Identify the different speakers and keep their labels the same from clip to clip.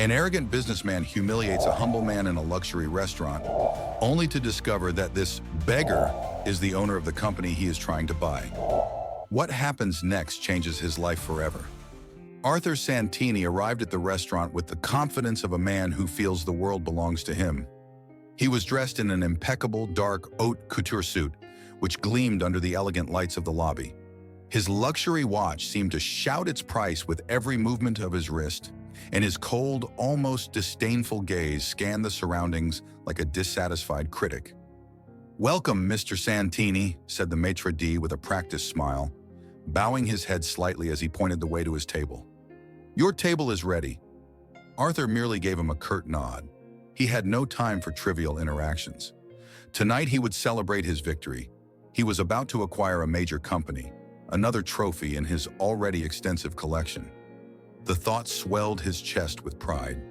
Speaker 1: An arrogant businessman humiliates a humble man in a luxury restaurant, only to discover that this beggar is the owner of the company he is trying to buy. What happens next changes his life forever. Arthur Santini arrived at the restaurant with the confidence of a man who feels the world belongs to him. He was dressed in an impeccable, dark haute couture suit, which gleamed under the elegant lights of the lobby. His luxury watch seemed to shout its price with every movement of his wrist, and his cold, almost disdainful gaze scanned the surroundings like a dissatisfied critic. "Welcome, Mr. Santini," said the maitre d' with a practiced smile, bowing his head slightly as he pointed the way to his table. "Your table is ready." Arthur merely gave him a curt nod. He had no time for trivial interactions. Tonight he would celebrate his victory. He was about to acquire a major company, another trophy in his already extensive collection. The thought swelled his chest with pride.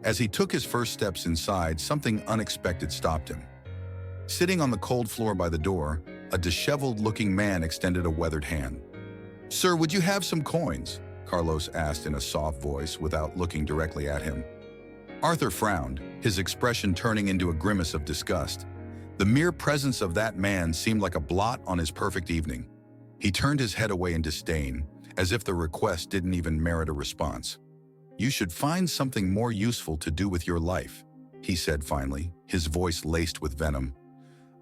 Speaker 1: As he took his first steps inside, something unexpected stopped him. Sitting on the cold floor by the door, a disheveled-looking man extended a weathered hand. "Sir, would you have some coins?" Carlos asked in a soft voice without looking directly at him. Arthur frowned, his expression turning into a grimace of disgust. The mere presence of that man seemed like a blot on his perfect evening. He turned his head away in disdain, as if the request didn't even merit a response. "You should find something more useful to do with your life," he said finally, his voice laced with venom.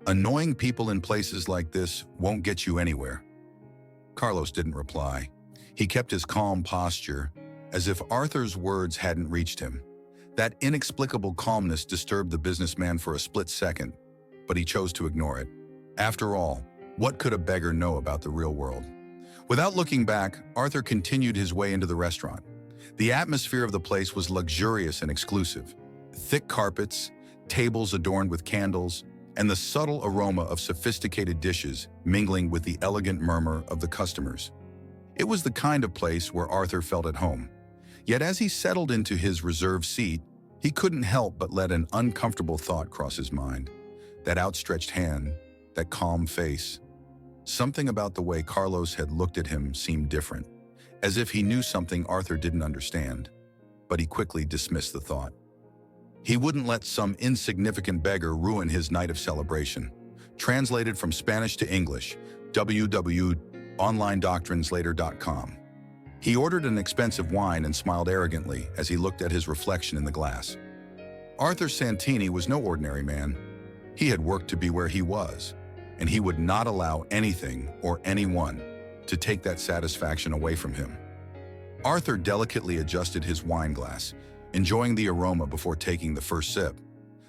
Speaker 1: "Annoying people in places like this won't get you anywhere." Carlos didn't reply. He kept his calm posture, as if Arthur's words hadn't reached him. That inexplicable calmness disturbed the businessman for a split second, but he chose to ignore it. After all, what could a beggar know about the real world? Without looking back, Arthur continued his way into the restaurant. The atmosphere of the place was luxurious and exclusive. Thick carpets, tables adorned with candles, and the subtle aroma of sophisticated dishes mingling with the elegant murmur of the customers. It was the kind of place where Arthur felt at home. Yet as he settled into his reserved seat, he couldn't help but let an uncomfortable thought cross his mind. That outstretched hand, that calm face. Something about the way Carlos had looked at him seemed different, as if he knew something Arthur didn't understand. But he quickly dismissed the thought. He wouldn't let some insignificant beggar ruin his night of celebration. Translated from Spanish to English, www.onlinedoctrinslator.com. He ordered an expensive wine and smiled arrogantly as he looked at his reflection in the glass. Arthur Santini was no ordinary man. He had worked to be where he was, and he would not allow anything or anyone to take that satisfaction away from him. Arthur delicately adjusted his wine glass, enjoying the aroma before taking the first sip.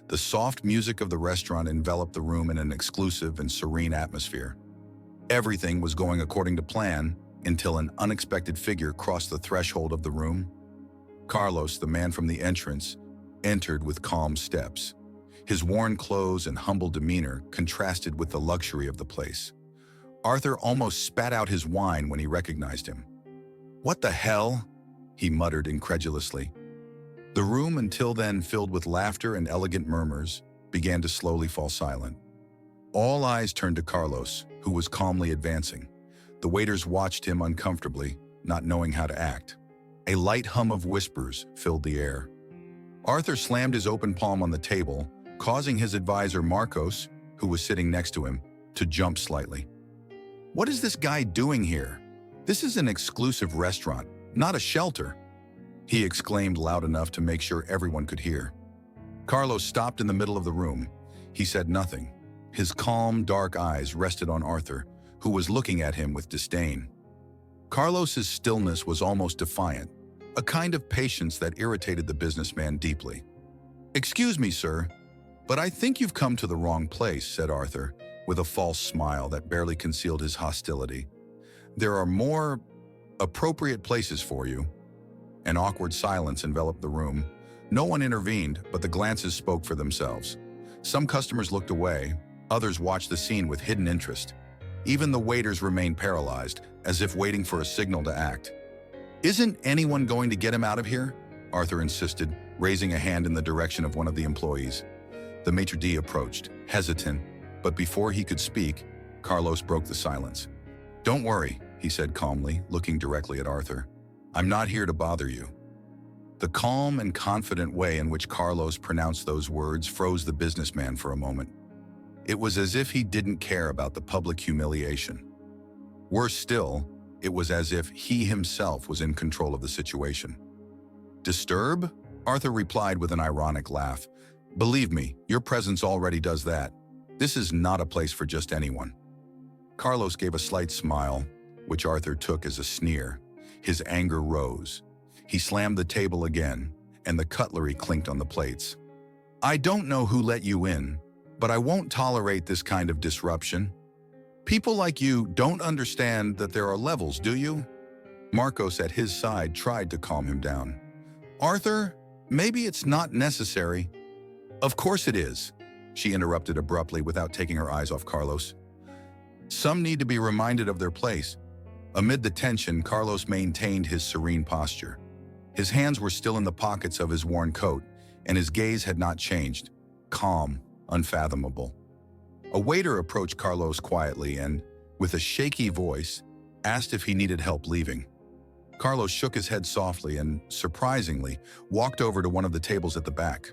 Speaker 1: The soft music of the restaurant enveloped the room in an exclusive and serene atmosphere. Everything was going according to plan until an unexpected figure crossed the threshold of the room. Carlos, the man from the entrance, entered with calm steps. His worn clothes and humble demeanor contrasted with the luxury of the place. Arthur almost spat out his wine when he recognized him. "What the hell?" he muttered incredulously. The room, until then filled with laughter and elegant murmurs, began to slowly fall silent. All eyes turned to Carlos, who was calmly advancing. The waiters watched him uncomfortably, not knowing how to act. A light hum of whispers filled the air. Arthur slammed his open palm on the table, causing his advisor Marcos, who was sitting next to him, to jump slightly. "What is this guy doing here? This is an exclusive restaurant, not a shelter," he exclaimed loud enough to make sure everyone could hear. Carlos stopped in the middle of the room. He said nothing. His calm, dark eyes rested on Arthur, who was looking at him with disdain. Carlos's stillness was almost defiant, a kind of patience that irritated the businessman deeply. "Excuse me, sir, but I think you've come to the wrong place," said Arthur, with a false smile that barely concealed his hostility. "There are more appropriate places for you." An awkward silence enveloped the room. No one intervened, but the glances spoke for themselves. Some customers looked away, others watched the scene with hidden interest. Even the waiters remained paralyzed, as if waiting for a signal to act. "Isn't anyone going to get him out of here?" Arthur insisted, raising a hand in the direction of one of the employees. The maitre d' approached, hesitant, but before he could speak, Carlos broke the silence. "Don't worry," he said calmly, looking directly at Arthur. "I'm not here to bother you." The calm and confident way in which Carlos pronounced those words froze the businessman for a moment. It was as if he didn't care about the public humiliation. Worse still, it was as if he himself was in control of the situation. "Disturb?" Arthur replied with an ironic laugh. "Believe me, your presence already does that. This is not a place for just anyone." Carlos gave a slight smile, which Arthur took as a sneer. His anger rose. He slammed the table again, and the cutlery clinked on the plates. "I don't know who let you in, but I won't tolerate this kind of disruption. People like you don't understand that there are levels, do you?" Marcos at his side tried to calm him down. "Arthur, maybe it's not necessary." "Of course it is," she interrupted abruptly without taking her eyes off Carlos. "Some need to be reminded of their place." Amid the tension, Carlos maintained his serene posture. His hands were still in the pockets of his worn coat, and his gaze had not changed. Calm, unfathomable. A waiter approached Carlos quietly and, with a shaky voice, asked if he needed help leaving. Carlos shook his head softly and, surprisingly, walked over to one of the tables at the back.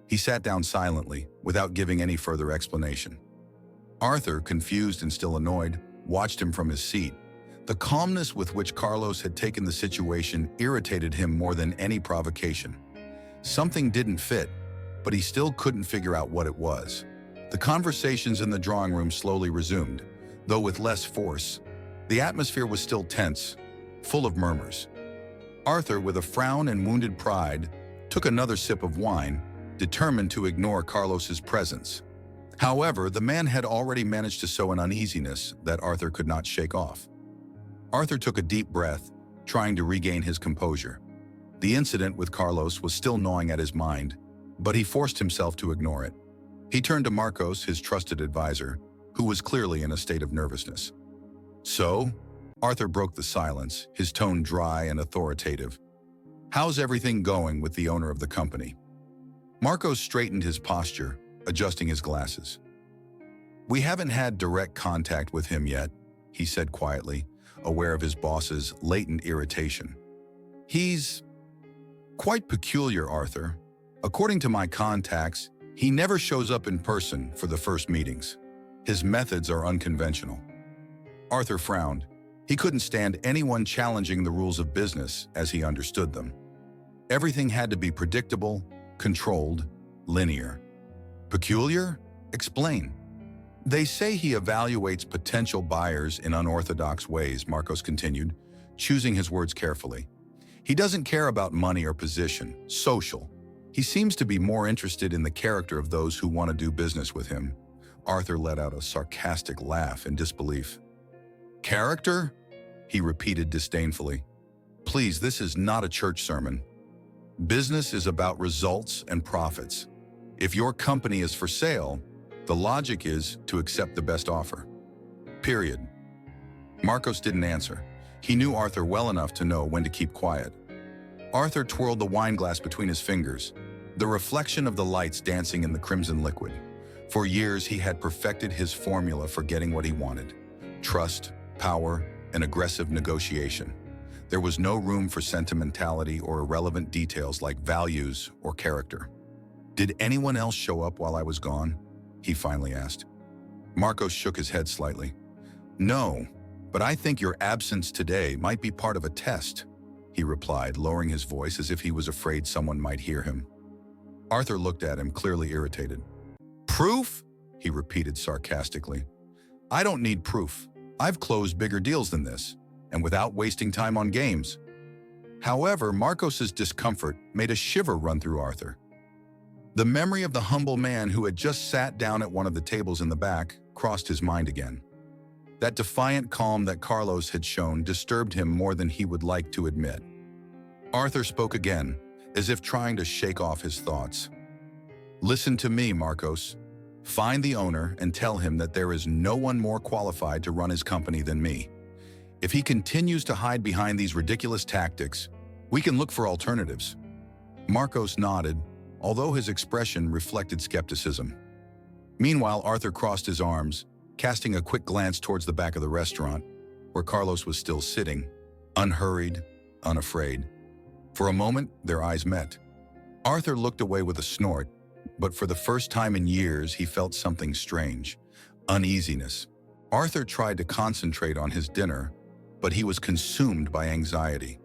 Speaker 1: He sat down silently, without giving any further explanation. Arthur, confused and still annoyed, watched him from his seat. The calmness with which Carlos had taken the situation irritated him more than any provocation. Something didn't fit, but he still couldn't figure out what it was. The conversations in the drawing room slowly resumed, though with less force. The atmosphere was still tense, full of murmurs. Arthur, with a frown and wounded pride, took another sip of wine, determined to ignore Carlos's presence. However, the man had already managed to sow an uneasiness that Arthur could not shake off. Arthur took a deep breath, trying to regain his composure. The incident with Carlos was still gnawing at his mind, but he forced himself to ignore it. He turned to Marcos, his trusted advisor, who was clearly in a state of nervousness. "So?" Arthur broke the silence, his tone dry and authoritative. "How's everything going with the owner of the company?" Marcos straightened his posture, adjusting his glasses. "We haven't had direct contact with him yet," he said quietly, aware of his boss's latent irritation. "He's quite peculiar, Arthur. According to my contacts, he never shows up in person for the first meetings. His methods are unconventional." Arthur frowned. He couldn't stand anyone challenging the rules of business as he understood them. Everything had to be predictable, controlled, linear. "Peculiar? Explain." "They say he evaluates potential buyers in unorthodox ways," Marcos continued, choosing his words carefully. "He doesn't care about money or position, social. He seems to be more interested in the character of those who want to do business with him." Arthur let out a sarcastic laugh in disbelief. "Character?" he repeated disdainfully. "Please, this is not a church sermon. Business is about results and profits. If your company is for sale, the logic is to accept the best offer. Period." Marcos didn't answer. He knew Arthur well enough to know when to keep quiet. Arthur twirled the wineglass between his fingers, the reflection of the lights dancing in the crimson liquid. For years, he had perfected his formula for getting what he wanted: trust, power, and aggressive negotiation. There was no room for sentimentality or irrelevant details like values or character. "Did anyone else show up while I was gone?" he finally asked. Marcos shook his head slightly. "No, but I think your absence today might be part of a test," he replied, lowering his voice as if he was afraid someone might hear him. Arthur looked at him, clearly irritated. "Proof?" he repeated sarcastically. "I don't need proof. I've closed bigger deals than this, and without wasting time on games." However, Marcos's discomfort made a shiver run through Arthur. The memory of the humble man who had just sat down at one of the tables in the back crossed his mind again. That defiant calm that Carlos had shown disturbed him more than he would like to admit. Arthur spoke again, as if trying to shake off his thoughts. "Listen to me, Marcos. Find the owner and tell him that there is no one more qualified to run his company than me. If he continues to hide behind these ridiculous tactics, we can look for alternatives." Marcos nodded, although his expression reflected skepticism. Meanwhile, Arthur crossed his arms, casting a quick glance towards the back of the restaurant, where Carlos was still sitting, unhurried, unafraid. For a moment, their eyes met. Arthur looked away with a snort, but for the first time in years, he felt something strange, uneasiness. Arthur tried to concentrate on his dinner, but he was consumed by anxiety.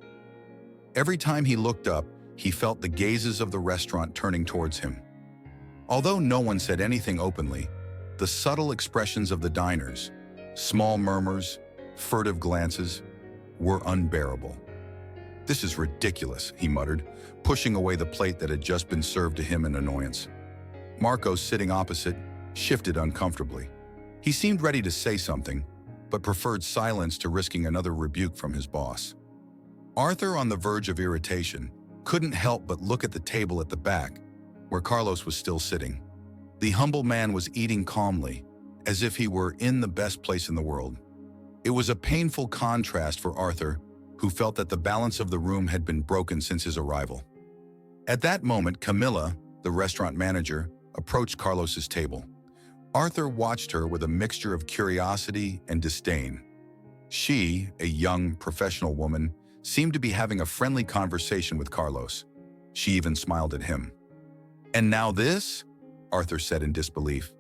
Speaker 1: Every time he looked up, he felt the gazes of the restaurant turning towards him. Although no one said anything openly, the subtle expressions of the diners, small murmurs, furtive glances, were unbearable. "This is ridiculous," he muttered, pushing away the plate that had just been served to him in annoyance. Marcos, sitting opposite, shifted uncomfortably. He seemed ready to say something, but preferred silence to risking another rebuke from his boss. Arthur, on the verge of irritation, couldn't help but look at the table at the back, where Carlos was still sitting. The humble man was eating calmly, as if he were in the best place in the world. It was a painful contrast for Arthur, who felt that the balance of the room had been broken since his arrival. At that moment, Camilla, the restaurant manager, approached Carlos's table. Arthur watched her with a mixture of curiosity and disdain. She, a young, professional woman, seemed to be having a friendly conversation with Carlos. She even smiled at him. "And now this?" Arthur said in disbelief.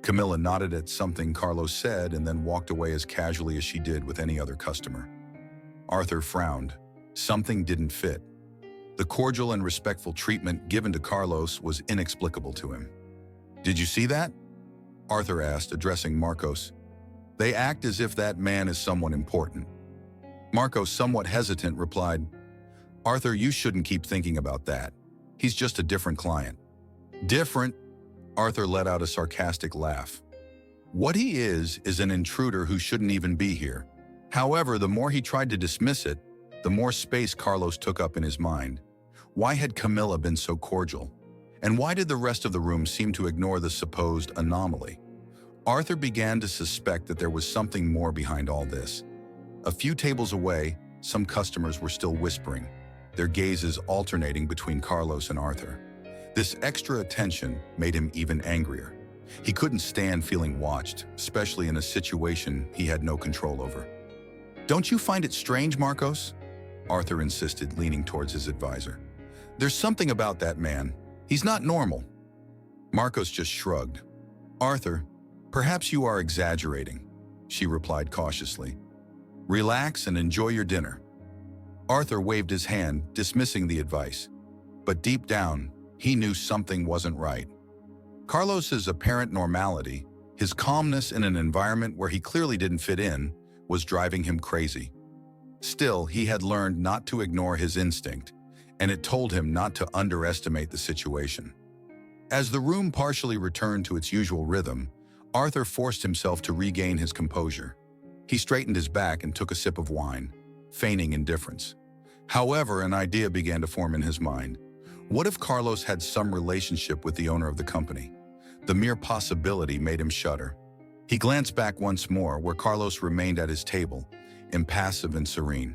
Speaker 1: Camilla nodded at something Carlos said and then walked away as casually as she did with any other customer. Arthur frowned. Something didn't fit. The cordial and respectful treatment given to Carlos was inexplicable to him. "Did you see that?" Arthur asked, addressing Marcos. "They act as if that man is someone important." Marcos, somewhat hesitant, replied, "Arthur, you shouldn't keep thinking about that. He's just a different client." "Different?" Arthur let out a sarcastic laugh. "What he is an intruder who shouldn't even be here." However, the more he tried to dismiss it, the more space Carlos took up in his mind. Why had Camilla been so cordial? And why did the rest of the room seem to ignore the supposed anomaly? Arthur began to suspect that there was something more behind all this. A few tables away, some customers were still whispering, their gazes alternating between Carlos and Arthur. This extra attention made him even angrier. He couldn't stand feeling watched, especially in a situation he had no control over. "Don't you find it strange, Marcos?" Arthur insisted, leaning towards his advisor. "There's something about that man. He's not normal." Marcos just shrugged. "Arthur, perhaps you are exaggerating," she replied cautiously. "Relax and enjoy your dinner." Arthur waved his hand, dismissing the advice. But deep down, he knew something wasn't right. Carlos's apparent normality, his calmness in an environment where he clearly didn't fit in, was driving him crazy. Still, he had learned not to ignore his instinct, and it told him not to underestimate the situation. As the room partially returned to its usual rhythm, Arthur forced himself to regain his composure. He straightened his back and took a sip of wine, feigning indifference. However, an idea began to form in his mind. What if Carlos had some relationship with the owner of the company? The mere possibility made him shudder. He glanced back once more, where Carlos remained at his table, impassive and serene.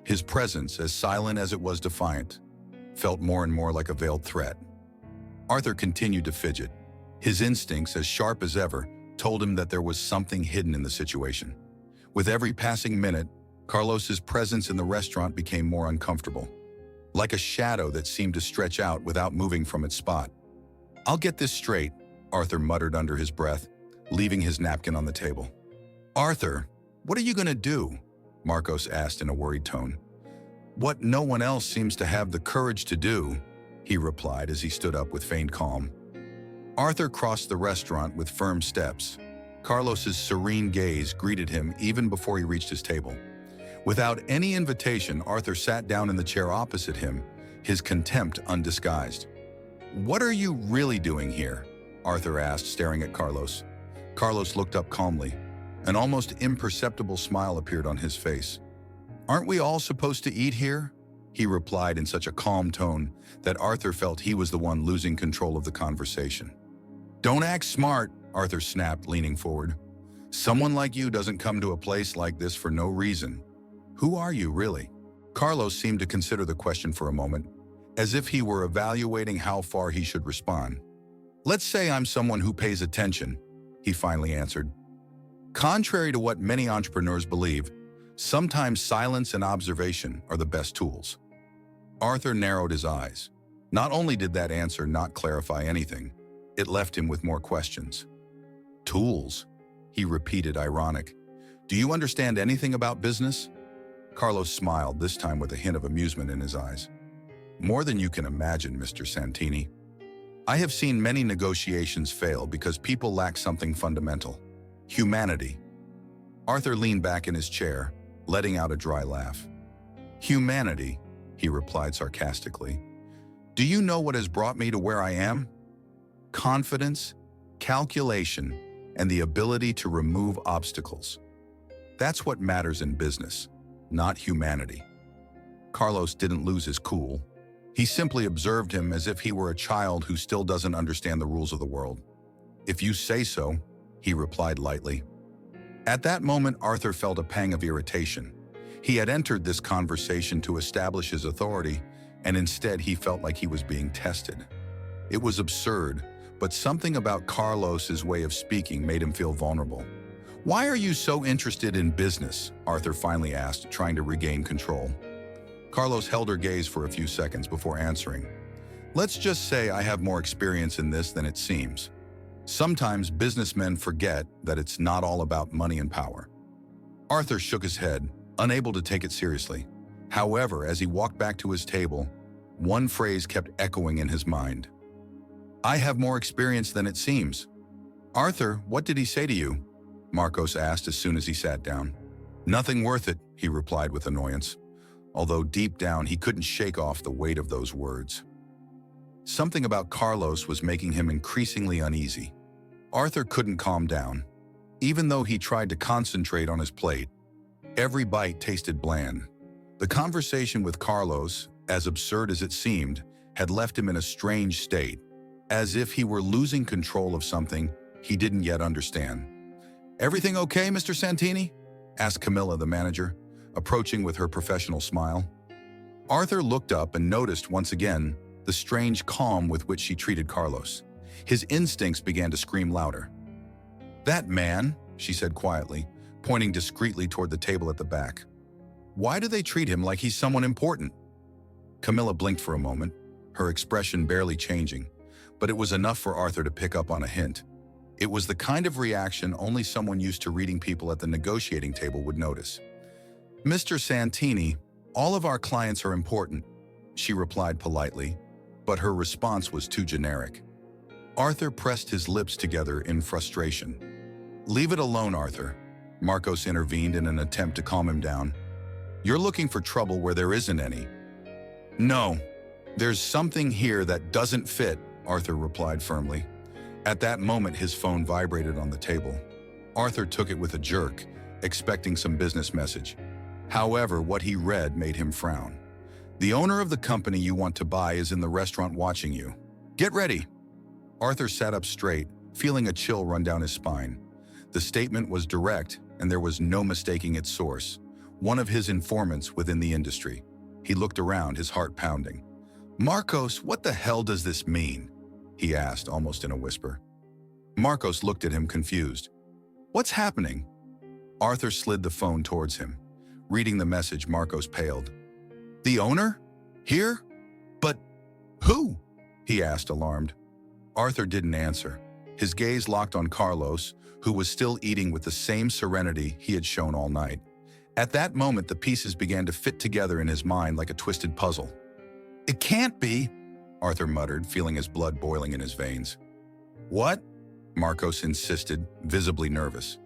Speaker 1: His presence, as silent as it was defiant, felt more and more like a veiled threat. Arthur continued to fidget. His instincts, as sharp as ever, told him that there was something hidden in the situation. With every passing minute, Carlos's presence in the restaurant became more uncomfortable, like a shadow that seemed to stretch out without moving from its spot. "I'll get this straight," Arthur muttered under his breath, leaving his napkin on the table. "Arthur, what are you going to do?" Marcos asked in a worried tone. "What no one else seems to have the courage to do," he replied as he stood up with feigned calm. Arthur crossed the restaurant with firm steps. Carlos's serene gaze greeted him even before he reached his table. Without any invitation, Arthur sat down in the chair opposite him, his contempt undisguised. "What are you really doing here?" Arthur asked, staring at Carlos. Carlos looked up calmly. An almost imperceptible smile appeared on his face. "Aren't we all supposed to eat here?" he replied in such a calm tone that Arthur felt he was the one losing control of the conversation. "Don't act smart," Arthur snapped, leaning forward. "Someone like you doesn't come to a place like this for no reason. Who are you, really?" Carlos seemed to consider the question for a moment, as if he were evaluating how far he should respond. "Let's say I'm someone who pays attention," he finally answered. Contrary to what many entrepreneurs believe, sometimes silence and observation are the best tools. Arthur narrowed his eyes. Not only did that answer not clarify anything, it left him with more questions. Tools, he repeated, ironic. Do you understand anything about business? Carlos smiled, this time with a hint of amusement in his eyes. More than you can imagine, Mr. Santini. I have seen many negotiations fail because people lack something fundamental. Humanity. Arthur leaned back in his chair, letting out a dry laugh. Humanity, he replied sarcastically. Do you know what has brought me to where I am? Confidence, calculation, and the ability to remove obstacles. That's what matters in business, not humanity. Carlos didn't lose his cool. He simply observed him as if he were a child who still doesn't understand the rules of the world. If you say so, he replied lightly. At that moment, Arthur felt a pang of irritation. He had entered this conversation to establish his authority, and instead he felt like he was being tested. It was absurd, but something about Carlos's way of speaking made him feel vulnerable. Why are you so interested in business? Arthur finally asked, trying to regain control. Carlos held her gaze for a few seconds before answering. Let's just say I have more experience in this than it seems. Sometimes businessmen forget that it's not all about money and power. Arthur shook his head, unable to take it seriously. However, as he walked back to his table, one phrase kept echoing in his mind. I have more experience than it seems. Arthur, what did he say to you? Marcos asked as soon as he sat down. Nothing worth it, he replied with annoyance, although deep down he couldn't shake off the weight of those words. Something about Carlos was making him increasingly uneasy. Arthur couldn't calm down. Even though he tried to concentrate on his plate, every bite tasted bland. The conversation with Carlos, as absurd as it seemed, had left him in a strange state, as if he were losing control of something he didn't yet understand. Everything okay, Mr. Santini? Asked Camilla, the manager, approaching with her professional smile. Arthur looked up and noticed once again the strange calm with which she treated Carlos. His instincts began to scream louder. That man, she said quietly, pointing discreetly toward the table at the back. Why do they treat him like he's someone important? Camilla blinked for a moment, her expression barely changing, but it was enough for Arthur to pick up on a hint. It was the kind of reaction only someone used to reading people at the negotiating table would notice. Mr. Santini, all of our clients are important, she replied politely, but her response was too generic. Arthur pressed his lips together in frustration. Leave it alone, Arthur, Marcos intervened in an attempt to calm him down. You're looking for trouble where there isn't any. No, there's something here that doesn't fit, Arthur replied firmly. At that moment, his phone vibrated on the table. Arthur took it with a jerk, expecting some business message. However, what he read made him frown. The owner of the company you want to buy is in the restaurant watching you. Get ready. Arthur sat up straight, feeling a chill run down his spine. The statement was direct, and there was no mistaking its source. One of his informants within the industry. He looked around, his heart pounding. Marcos, what the hell does this mean? He asked, almost in a whisper. Marcos looked at him confused. What's happening? Arthur slid the phone towards him. Reading the message, Marcos paled. The owner? Here? But who? He asked, alarmed. Arthur didn't answer. His gaze locked on Carlos, who was still eating with the same serenity he had shown all night. At that moment, the pieces began to fit together in his mind like a twisted puzzle. It can't be, Arthur muttered, feeling his blood boiling in his veins. What? Marcos insisted, visibly nervous.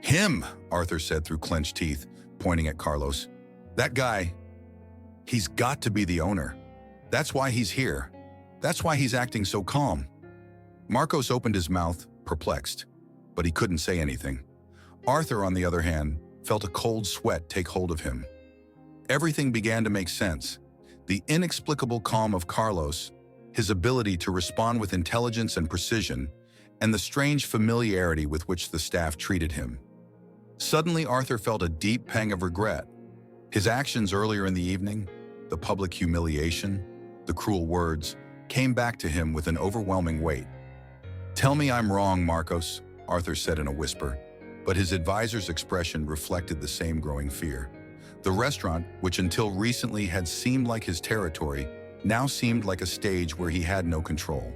Speaker 1: Him, Arthur said through clenched teeth, pointing at Carlos. That guy, he's got to be the owner. That's why he's here. That's why he's acting so calm. Marcos opened his mouth, perplexed, but he couldn't say anything. Arthur, on the other hand, felt a cold sweat take hold of him. Everything began to make sense. The inexplicable calm of Carlos, his ability to respond with intelligence and precision, and the strange familiarity with which the staff treated him. Suddenly, Arthur felt a deep pang of regret. His actions earlier in the evening, the public humiliation, the cruel words, came back to him with an overwhelming weight. Tell me I'm wrong, Marcos, Arthur said in a whisper, but his advisor's expression reflected the same growing fear. The restaurant, which until recently had seemed like his territory, now seemed like a stage where he had no control.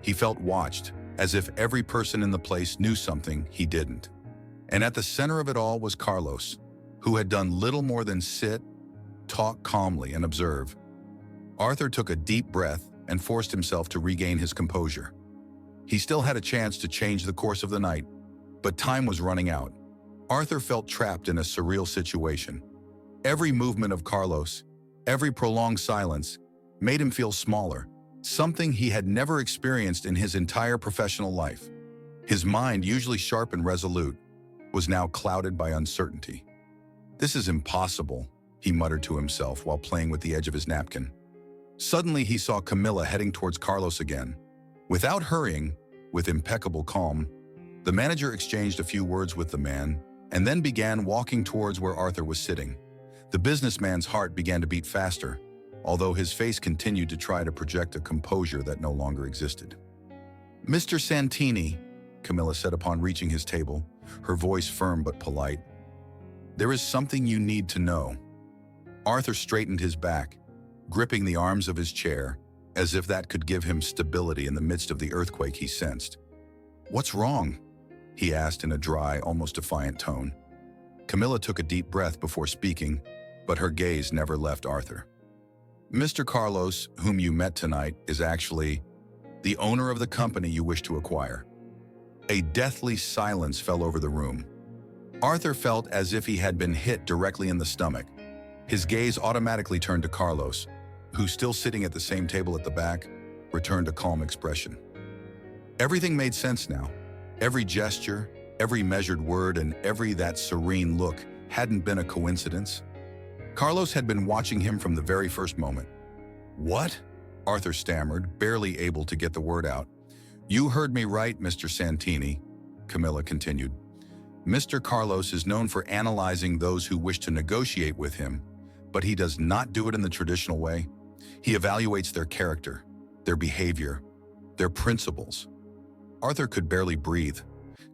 Speaker 1: He felt watched, as if every person in the place knew something he didn't. And at the center of it all was Carlos, who had done little more than sit, talk calmly, and observe. Arthur took a deep breath and forced himself to regain his composure. He still had a chance to change the course of the night, but time was running out. Arthur felt trapped in a surreal situation. Every movement of Carlos, every prolonged silence, made him feel smaller, something he had never experienced in his entire professional life. His mind, usually sharp and resolute, was now clouded by uncertainty. "This is impossible," he muttered to himself while playing with the edge of his napkin. Suddenly, he saw Camilla heading towards Carlos again. Without hurrying, with impeccable calm, the manager exchanged a few words with the man and then began walking towards where Arthur was sitting. The businessman's heart began to beat faster, although his face continued to try to project a composure that no longer existed. "Mr. Santini," Camilla said upon reaching his table, her voice firm but polite, "there is something you need to know." Arthur straightened his back, gripping the arms of his chair, as if that could give him stability in the midst of the earthquake he sensed. "What's wrong?" he asked in a dry, almost defiant tone. Camilla took a deep breath before speaking, but her gaze never left Arthur. "Mr. Carlos, whom you met tonight, is actually the owner of the company you wish to acquire." A deathly silence fell over the room. Arthur felt as if he had been hit directly in the stomach. His gaze automatically turned to Carlos, who, still sitting at the same table at the back, returned a calm expression. Everything made sense now. Every gesture, every measured word, and every that serene look hadn't been a coincidence. Carlos had been watching him from the very first moment. "What?" Arthur stammered, barely able to get the word out. "You heard me right, Mr. Santini," Camilla continued. "Mr. Carlos is known for analyzing those who wish to negotiate with him, but he does not do it in the traditional way. He evaluates their character, their behavior, their principles." Arthur could barely breathe.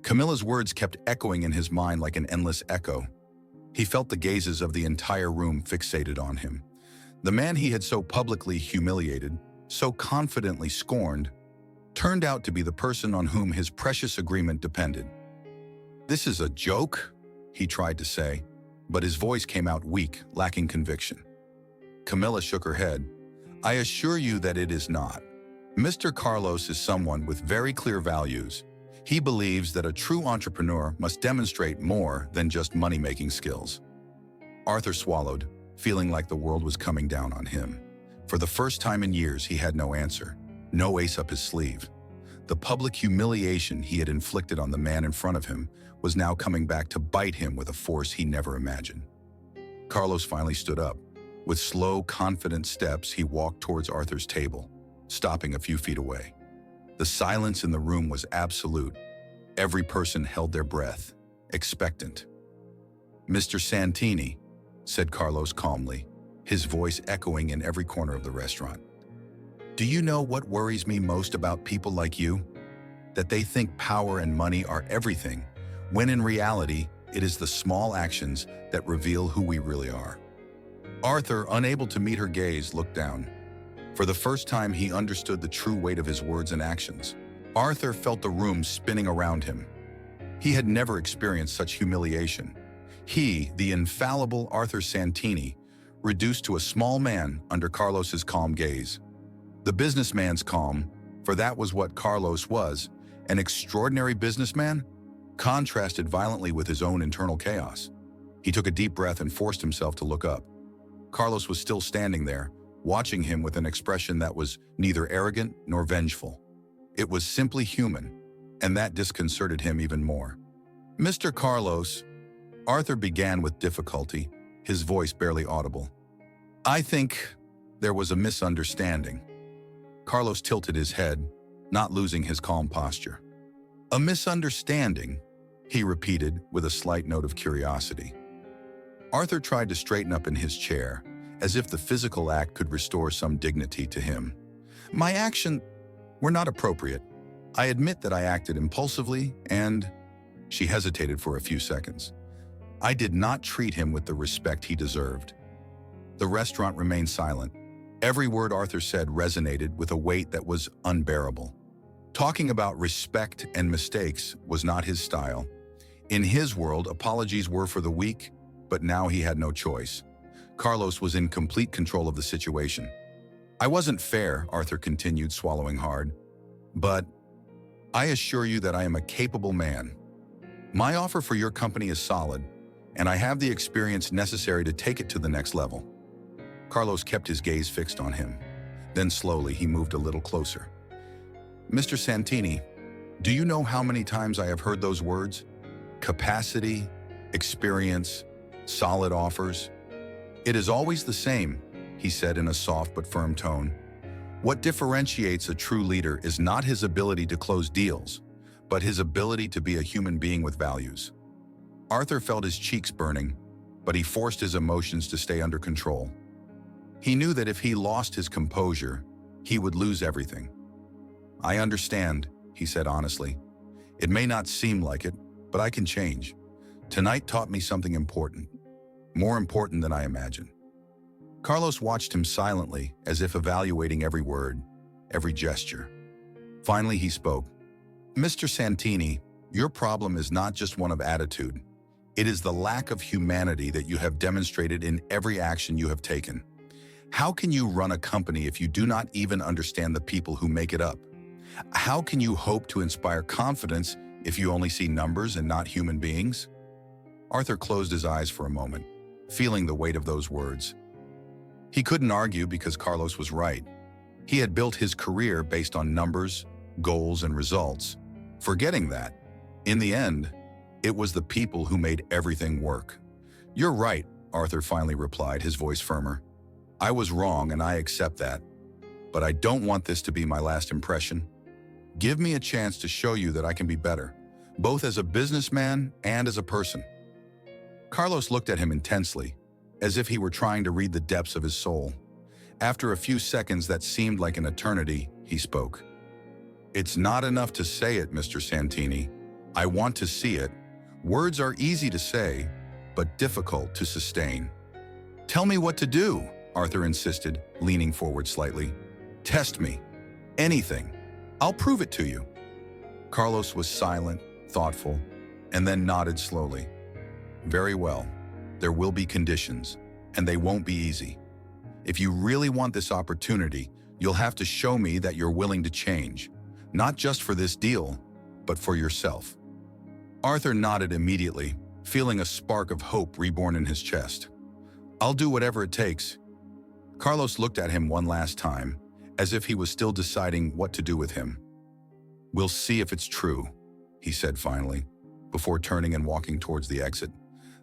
Speaker 1: Camilla's words kept echoing in his mind like an endless echo. He felt the gazes of the entire room fixated on him. The man he had so publicly humiliated, so confidently scorned, turned out to be the person on whom his precious agreement depended. "This is a joke?" he tried to say, but his voice came out weak, lacking conviction. Camilla shook her head. "I assure you that it is not. Mr. Carlos is someone with very clear values. He believes that a true entrepreneur must demonstrate more than just money-making skills." Arthur swallowed, feeling like the world was coming down on him. For the first time in years, he had no answer, no ace up his sleeve. The public humiliation he had inflicted on the man in front of him was now coming back to bite him with a force he never imagined. Carlos finally stood up. With slow, confident steps, he walked towards Arthur's table, stopping a few feet away. The silence in the room was absolute. Every person held their breath, expectant. "Mr. Santini," said Carlos calmly, his voice echoing in every corner of the restaurant. "Do you know what worries me most about people like you? That they think power and money are everything, when in reality, it is the small actions that reveal who we really are." Arthur, unable to meet her gaze, looked down. For the first time, he understood the true weight of his words and actions. Arthur felt the room spinning around him. He had never experienced such humiliation. He, the infallible Arthur Santini, reduced to a small man under Carlos's calm gaze. The businessman's calm, for that was what Carlos was, an extraordinary businessman, contrasted violently with his own internal chaos. He took a deep breath and forced himself to look up. Carlos was still standing there, watching him with an expression that was neither arrogant nor vengeful. It was simply human, and that disconcerted him even more. "Mr. Carlos," Arthur began with difficulty, his voice barely audible. "I think there was a misunderstanding." Carlos tilted his head, not losing his calm posture. "A misunderstanding?" he repeated with a slight note of curiosity. Arthur tried to straighten up in his chair, as if the physical act could restore some dignity to him. "My actions were not appropriate. I admit that I acted impulsively and..." She hesitated for a few seconds. I did not treat him with the respect he deserved. The restaurant remained silent. Every word Arthur said resonated with a weight that was unbearable. Talking about respect and mistakes was not his style. In his world, apologies were for the weak, but now he had no choice. Carlos was in complete control of the situation. I wasn't fair, Arthur continued, swallowing hard. But I assure you that I am a capable man. My offer for your company is solid, and I have the experience necessary to take it to the next level. Carlos kept his gaze fixed on him. Then slowly he moved a little closer. Mr. Santini, do you know how many times I have heard those words? Capacity, experience, solid offers. It is always the same, he said in a soft but firm tone. What differentiates a true leader is not his ability to close deals, but his ability to be a human being with values. Arthur felt his cheeks burning, but he forced his emotions to stay under control. He knew that if he lost his composure, he would lose everything. I understand, he said honestly. It may not seem like it, but I can change. Tonight taught me something important, more important than I imagined. Carlos watched him silently, as if evaluating every word, every gesture. Finally, he spoke. Mr. Santini, your problem is not just one of attitude. It is the lack of humanity that you have demonstrated in every action you have taken. How can you run a company if you do not even understand the people who make it up? How can you hope to inspire confidence if you only see numbers and not human beings? Arthur closed his eyes for a moment, feeling the weight of those words. He couldn't argue because Carlos was right. He had built his career based on numbers, goals, and results, forgetting that, in the end, it was the people who made everything work. You're right, Arthur finally replied, his voice firmer. I was wrong and I accept that, but I don't want this to be my last impression. Give me a chance to show you that I can be better, both as a businessman and as a person. Carlos looked at him intensely, as if he were trying to read the depths of his soul. After a few seconds that seemed like an eternity, he spoke. It's not enough to say it, Mr. Santini. I want to see it. Words are easy to say, but difficult to sustain. Tell me what to do, Arthur insisted, leaning forward slightly. Test me. Anything. I'll prove it to you. Carlos was silent, thoughtful, and then nodded slowly. Very well. There will be conditions, and they won't be easy. If you really want this opportunity, you'll have to show me that you're willing to change, not just for this deal, but for yourself. Arthur nodded immediately, feeling a spark of hope reborn in his chest. I'll do whatever it takes. Carlos looked at him one last time, as if he was still deciding what to do with him. We'll see if it's true, he said finally, before turning and walking towards the exit,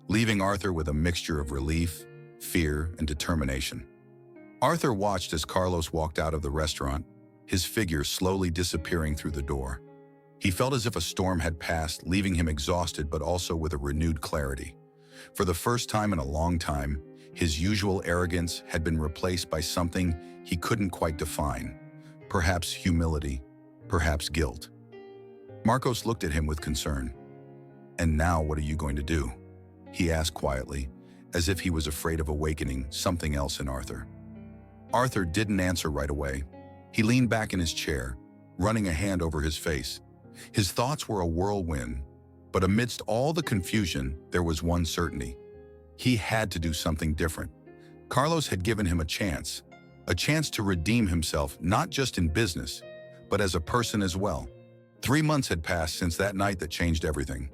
Speaker 1: leaving Arthur with a mixture of relief, fear, and determination. Arthur watched as Carlos walked out of the restaurant, his figure slowly disappearing through the door. He felt as if a storm had passed, leaving him exhausted but also with a renewed clarity. For the first time in a long time, his usual arrogance had been replaced by something he couldn't quite define. Perhaps humility, perhaps guilt. Marcos looked at him with concern. And now what are you going to do? He asked quietly, as if he was afraid of awakening something else in Arthur. Arthur didn't answer right away. He leaned back in his chair, running a hand over his face. His thoughts were a whirlwind, but amidst all the confusion, there was one certainty. He had to do something different. Carlos had given him a chance to redeem himself, not just in business, but as a person as well. 3 months had passed since that night that changed everything.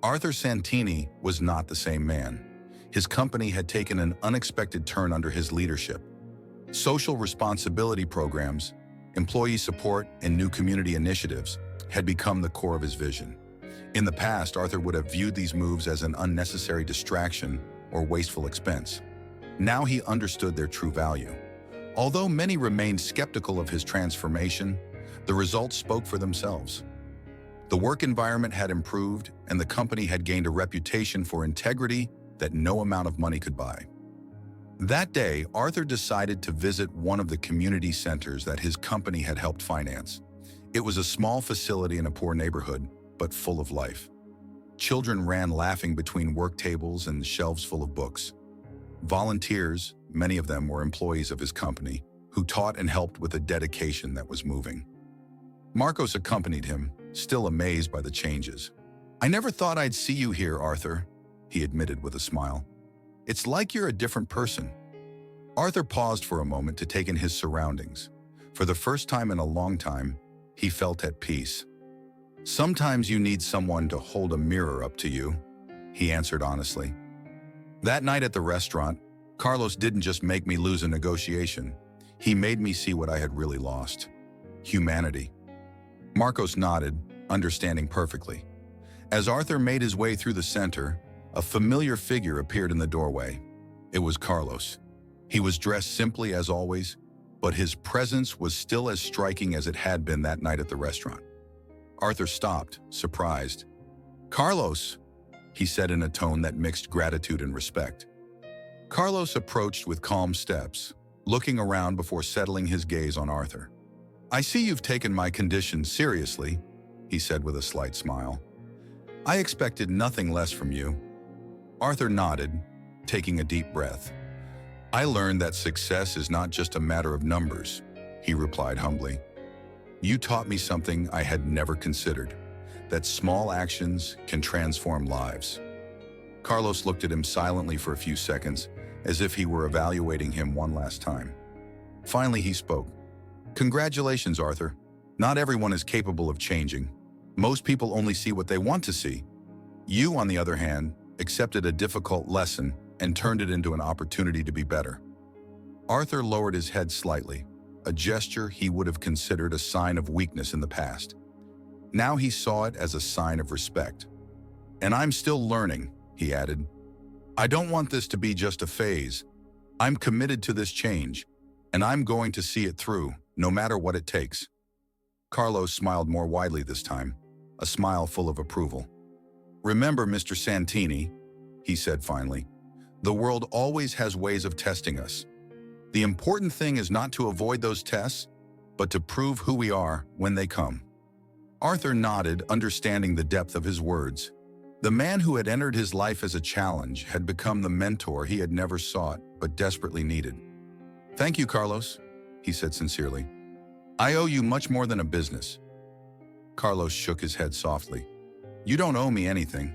Speaker 1: Arthur Santini was not the same man. His company had taken an unexpected turn under his leadership. Social responsibility programs, employee support, and new community initiatives had become the core of his vision. In the past, Arthur would have viewed these moves as an unnecessary distraction or wasteful expense. Now he understood their true value. Although many remained skeptical of his transformation, the results spoke for themselves. The work environment had improved, and the company had gained a reputation for integrity that no amount of money could buy. That day, Arthur decided to visit one of the community centers that his company had helped finance. It was a small facility in a poor neighborhood, but full of life. Children ran laughing between work tables and shelves full of books. Volunteers, many of them were employees of his company, who taught and helped with a dedication that was moving. Marcos accompanied him, still amazed by the changes. "I never thought I'd see you here, Arthur," he admitted with a smile. "It's like you're a different person." Arthur paused for a moment to take in his surroundings. For the first time in a long time, he felt at peace. "Sometimes you need someone to hold a mirror up to you," he answered honestly. That night at the restaurant, Carlos didn't just make me lose a negotiation. He made me see what I had really lost: humanity. Marcos nodded, understanding perfectly. As Arthur made his way through the center, a familiar figure appeared in the doorway. It was Carlos. He was dressed simply as always, but his presence was still as striking as it had been that night at the restaurant. Arthur stopped, surprised. "Carlos," he said in a tone that mixed gratitude and respect. Carlos approached with calm steps, looking around before settling his gaze on Arthur. "I see you've taken my condition seriously," he said with a slight smile. "I expected nothing less from you." Arthur nodded, taking a deep breath. "I learned that success is not just a matter of numbers," he replied humbly. "You taught me something I had never considered, that small actions can transform lives." Carlos looked at him silently for a few seconds, as if he were evaluating him one last time. Finally, he spoke. "Congratulations, Arthur. Not everyone is capable of changing. Most people only see what they want to see. You, on the other hand, accepted a difficult lesson and turned it into an opportunity to be better." Arthur lowered his head slightly, a gesture he would have considered a sign of weakness in the past. Now he saw it as a sign of respect. "And I'm still learning," he added. "I don't want this to be just a phase. I'm committed to this change, and I'm going to see it through, no matter what it takes." Carlos smiled more widely this time, a smile full of approval. "Remember, Mr. Santini," he said finally, "the world always has ways of testing us. The important thing is not to avoid those tests, but to prove who we are when they come." Arthur nodded, understanding the depth of his words. The man who had entered his life as a challenge had become the mentor he had never sought but desperately needed. "Thank you, Carlos," he said sincerely. "I owe you much more than a business." Carlos shook his head softly. "You don't owe me anything.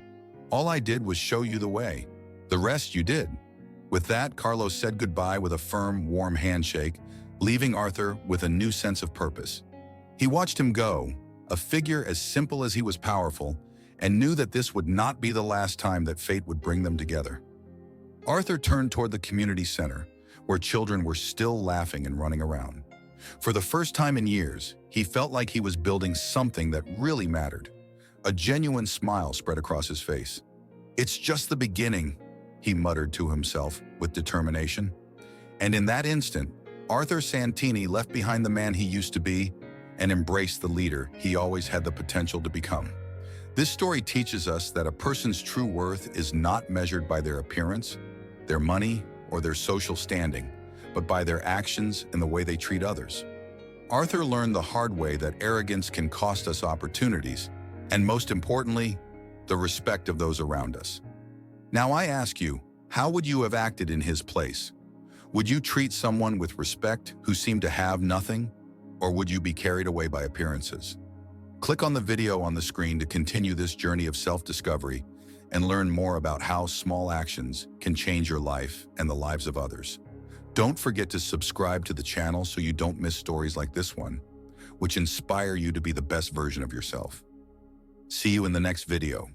Speaker 1: All I did was show you the way. The rest you did." With that, Carlos said goodbye with a firm, warm handshake, leaving Arthur with a new sense of purpose. He watched him go, a figure as simple as he was powerful, and knew that this would not be the last time that fate would bring them together. Arthur turned toward the community center, where children were still laughing and running around. For the first time in years, he felt like he was building something that really mattered. A genuine smile spread across his face. "It's just the beginning," he muttered to himself with determination. And in that instant, Arthur Santini left behind the man he used to be and embraced the leader he always had the potential to become. This story teaches us that a person's true worth is not measured by their appearance, their money, or their social standing, but by their actions and the way they treat others. Arthur learned the hard way that arrogance can cost us opportunities, and most importantly, the respect of those around us. Now I ask you, how would you have acted in his place? Would you treat someone with respect who seemed to have nothing, or would you be carried away by appearances? Click on the video on the screen to continue this journey of self-discovery and learn more about how small actions can change your life and the lives of others. Don't forget to subscribe to the channel so you don't miss stories like this one, which inspire you to be the best version of yourself. See you in the next video.